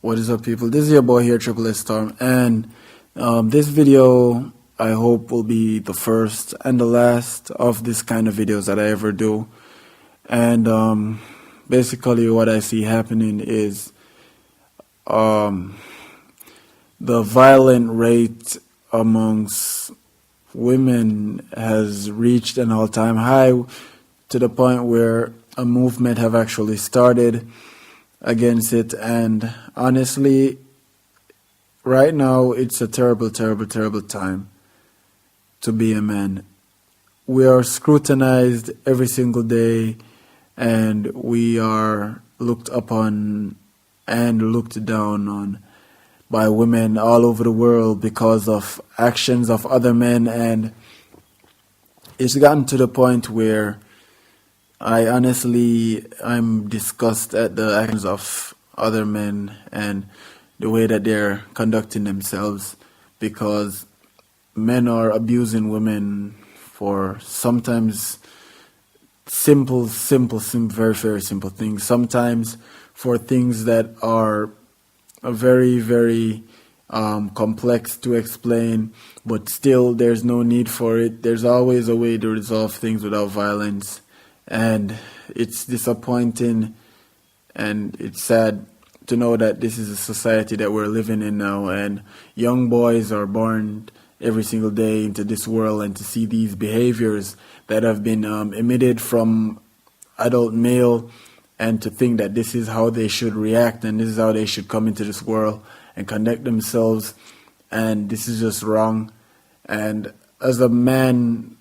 What is up, people? This is your boy here, Triple S Storm, and this video I hope will be the first and the last of this kind of videos that I ever do. And basically, what I see happening is the violent rate amongst women has reached an all-time high, to the point where a movement have actually started against it. And honestly, right now it's a terrible time to be a man. We are scrutinized every single day, and we are looked upon and looked down on by women all over the world because of actions of other men. And it's gotten to the point where I'm disgusted at the actions of other men and the way that they're conducting themselves, because men are abusing women for sometimes simple, very simple things. Sometimes for things that are very complex to explain, but still there's no need for it. There's always a way to resolve things without violence. And it's disappointing and it's sad to know that this is a society that we're living in now, and young boys are born every single day into this world, and to see these behaviors that have been emitted from adult male, and to think that this is how they should react and this is how they should come into this world and conduct themselves, and this is just wrong. And as a man,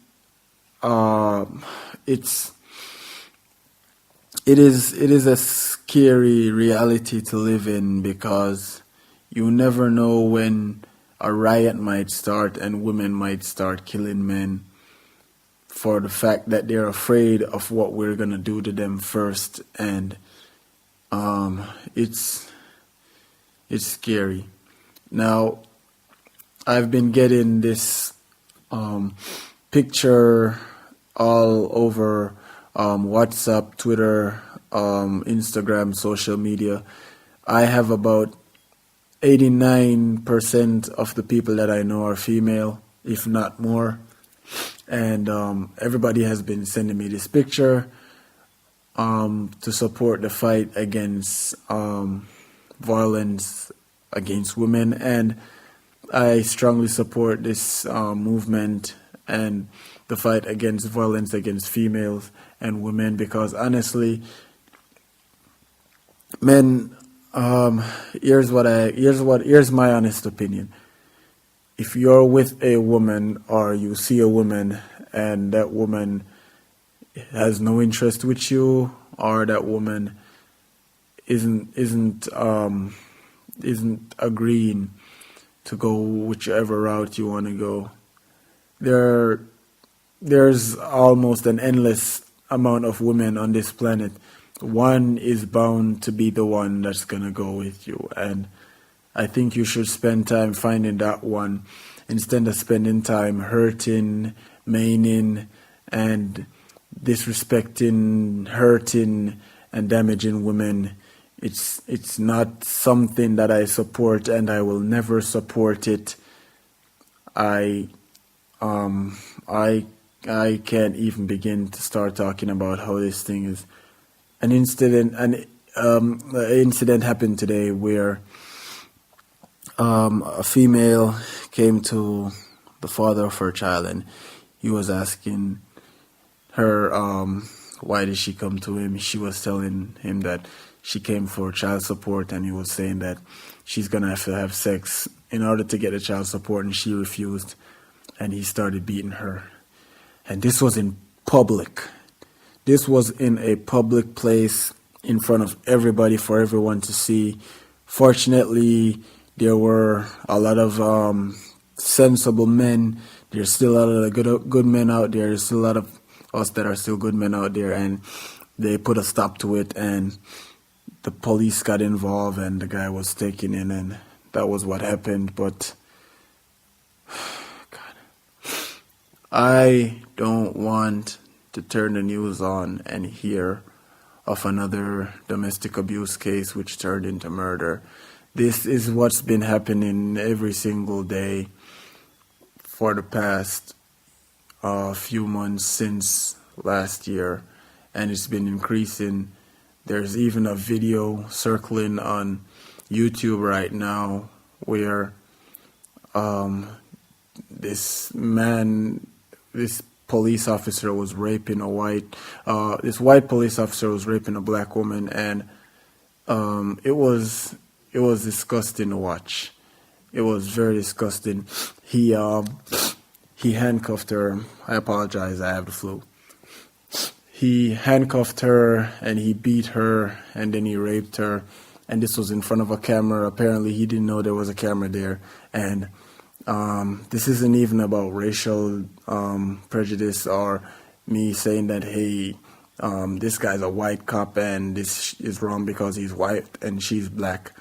it is a scary reality to live in, because you never know when a riot might start and women might start killing men for the fact that they're afraid of what we're gonna do to them first. And it's scary. Now, I've been getting this picture all over WhatsApp, Twitter, Instagram, social media. I have about 89% of the people that I know are female, if not more. And everybody has been sending me this picture to support the fight against violence against women. And I strongly support this movement and the fight against violence against females and women, because honestly, men, here's my honest opinion. If you're with a woman, or you see a woman and that woman has no interest with you, or that woman isn't agreeing to go whichever route you want to go, there's almost an endless amount of women on this planet. One is bound to be the one that's gonna go with you, and I think you should spend time finding that one instead of spending time hurting, maiming, and disrespecting, hurting, and damaging women. It's not something that I support, and I will never support it. I can't even begin to start talking about how this thing is. An incident happened today where a female came to the father of her child, and he was asking her why did she come to him. She was telling him that she came for child support, and he was saying that she's gonna have to have sex in order to get the child support, and she refused, and he started beating her. And this was in public. This was in a public place in front of everybody for everyone to see. Fortunately, there were a lot of sensible men. There's still a lot of good men out there. There's still a lot of us that are still good men out there, and they put a stop to it, and the police got involved, and the guy was taken in, and that was what happened. But God, I don't want to turn the news on and hear of another domestic abuse case which turned into murder. This is what's been happening every single day for the past few months since last year, and it's been increasing. There's even a video circling on YouTube right now where this police officer was raping this white police officer was raping a black woman, and it was disgusting to watch. It was very disgusting. He handcuffed her. I apologize, I have the flu. He handcuffed her and he beat her and then he raped her, and this was in front of a camera. Apparently he didn't know there was a camera there. And this isn't even about racial prejudice or me saying that, hey, this guy's a white cop and this is wrong because he's white and she's black.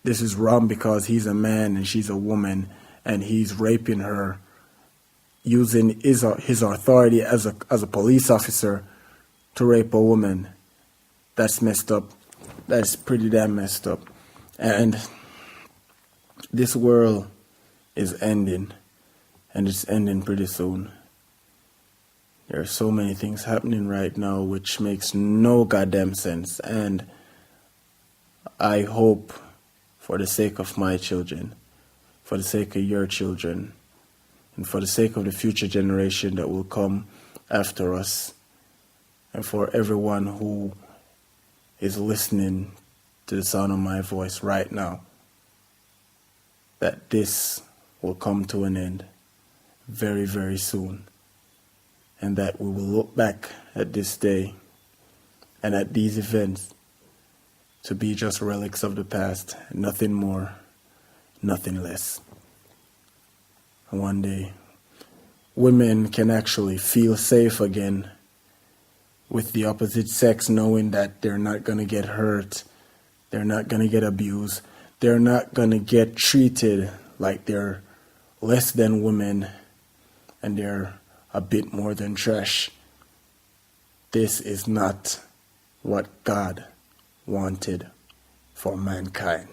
This is wrong because he's a man and she's a woman, and he's raping her using his authority as a police officer to rape a woman. That's messed up. That's pretty damn messed up. And this world is ending, and it's ending pretty soon. There are so many things happening right now which makes no goddamn sense, and I hope, for the sake of my children, for the sake of your children, and for the sake of the future generation that will come after us, and for everyone who is listening to the sound of my voice right now, that this will come to an end very, very soon, and that we will look back at this day and at these events to be just relics of the past, nothing more, nothing less. And one day, women can actually feel safe again with the opposite sex, knowing that they're not going to get hurt, they're not going to get abused, they're not going to get treated like they're less than women and they're a bit more than trash. This is not what God wanted for mankind.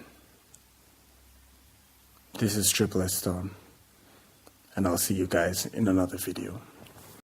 This is Triple S Storm, and I'll see you guys in another video.